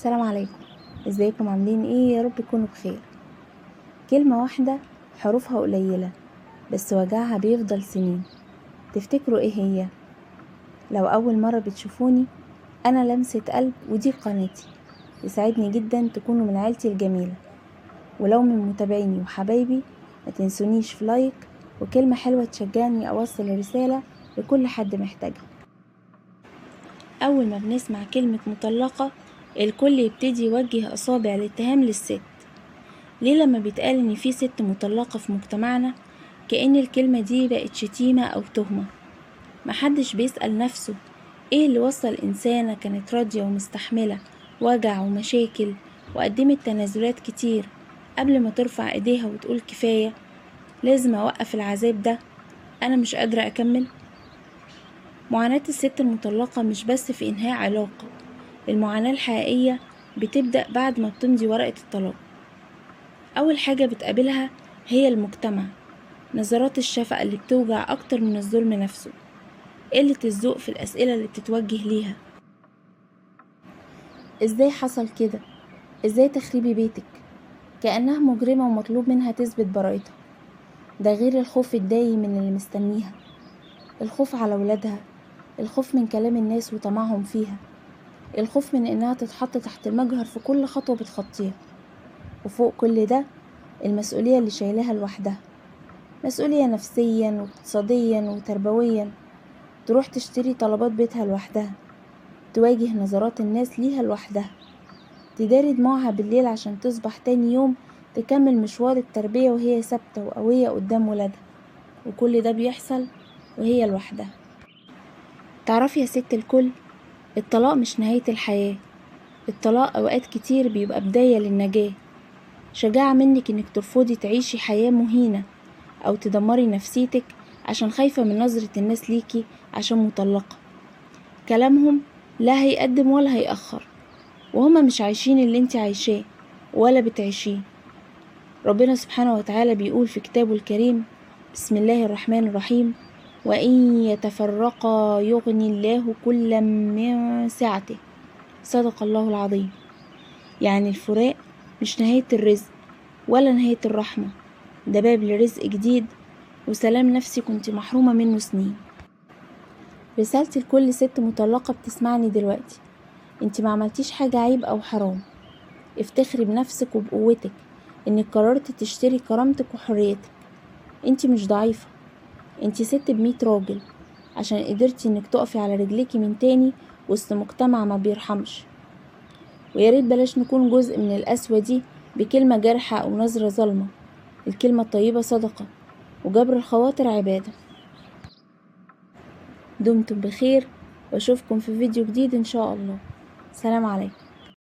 السلام عليكم. ازيكم عاملين ايه؟ يا رب تكونوا بخير. كلمة واحدة حروفها قليلة بس وجعها بيفضل سنين. تفتكروا ايه هي؟ لو اول مرة بتشوفوني، انا لمسة قلب ودي قناتي. يسعدني جدا تكونوا من عيلتي الجميلة، ولو من متابعيني وحبايبي ما تنسونيش في لايك وكلمة حلوة تشجعني اوصل رسالة لكل حد محتاجها. اول ما بنسمع كلمة مطلقة الكل يبتدي يوجه اصابع الاتهام للست. ليه لما بيتقال ان في ست مطلقة في مجتمعنا كأن الكلمة دي بقت شتيمة او تهمة؟ محدش بيسأل نفسه ايه اللي وصل انسانة كانت راضية ومستحملة وجع ومشاكل وقدمت تنازلات كتير قبل ما ترفع ايديها وتقول كفاية، لازم اوقف العذاب ده، انا مش قادرة اكمل. معاناة الست المطلقة مش بس في انهاء علاقة، المعاناة الحقيقية بتبدأ بعد ما بتمضي ورقة الطلاق. أول حاجة بتقابلها هي المجتمع، نظرات الشفقة اللي بتوجع أكتر من الظلم نفسه، قلة الذوق في الأسئلة اللي بتتوجه ليها. إزاي حصل كده؟ إزاي تخربي بيتك؟ كأنها مجرمة ومطلوب منها تثبت براءتها. ده غير الخوف الدايم من اللي مستنيها، الخوف على ولادها، الخوف من كلام الناس وطمعهم فيها، الخوف من إنها تتحط تحت المجهر في كل خطوة بتخطيها. وفوق كل ده المسؤولية اللي شايلها لوحدها، مسؤولية نفسيا واقتصاديا وتربويا. تروح تشتري طلبات بيتها لوحدها، تواجه نظرات الناس ليها لوحدها، تداري دموعها بالليل عشان تصبح تاني يوم تكمل مشوار التربية وهي ثابتة وقوية قدام ولادها. وكل ده بيحصل وهي لوحدها. تعرفي يا ست الكل، الطلاق مش نهاية الحياة، الطلاق أوقات كتير بيبقى بداية للنجاة. شجاعة منك انك ترفضي تعيشي حياة مهينة او تدمري نفسيتك عشان خايفة من نظرة الناس ليكي عشان مطلقة. كلامهم لا هيقدم ولا هيأخر، وهما مش عايشين اللي انت عايشاه ولا بتعيشيه. ربنا سبحانه وتعالى بيقول في كتابه الكريم: بسم الله الرحمن الرحيم: وإن يتفرقا يغني الله كلا من سعته. صدق الله العظيم. يعني الفراق مش نهاية الرزق ولا نهاية الرحمة، ده باب لرزق جديد وسلام نفسي كنت محرومة منه سنين. رسالتي لكل ست مطلقة بتسمعني دلوقتي: انت ما عملتيش حاجة عيب او حرام. افتخري بنفسك وبقوتك انك قررت تشتري كرامتك وحريتك. انت مش ضعيفة، انت ست ب100 راجل عشان قدرتي انك تقفي على رجليكي من تاني وسط مجتمع ما بيرحمش. وياريت بلاش نكون جزء من القسوة دي بكلمة جارحة او نظرة ظلمة. الكلمة الطيبة صدقة وجبر الخواطر عبادة. دمتم بخير واشوفكم في فيديو جديد ان شاء الله. سلام عليكم.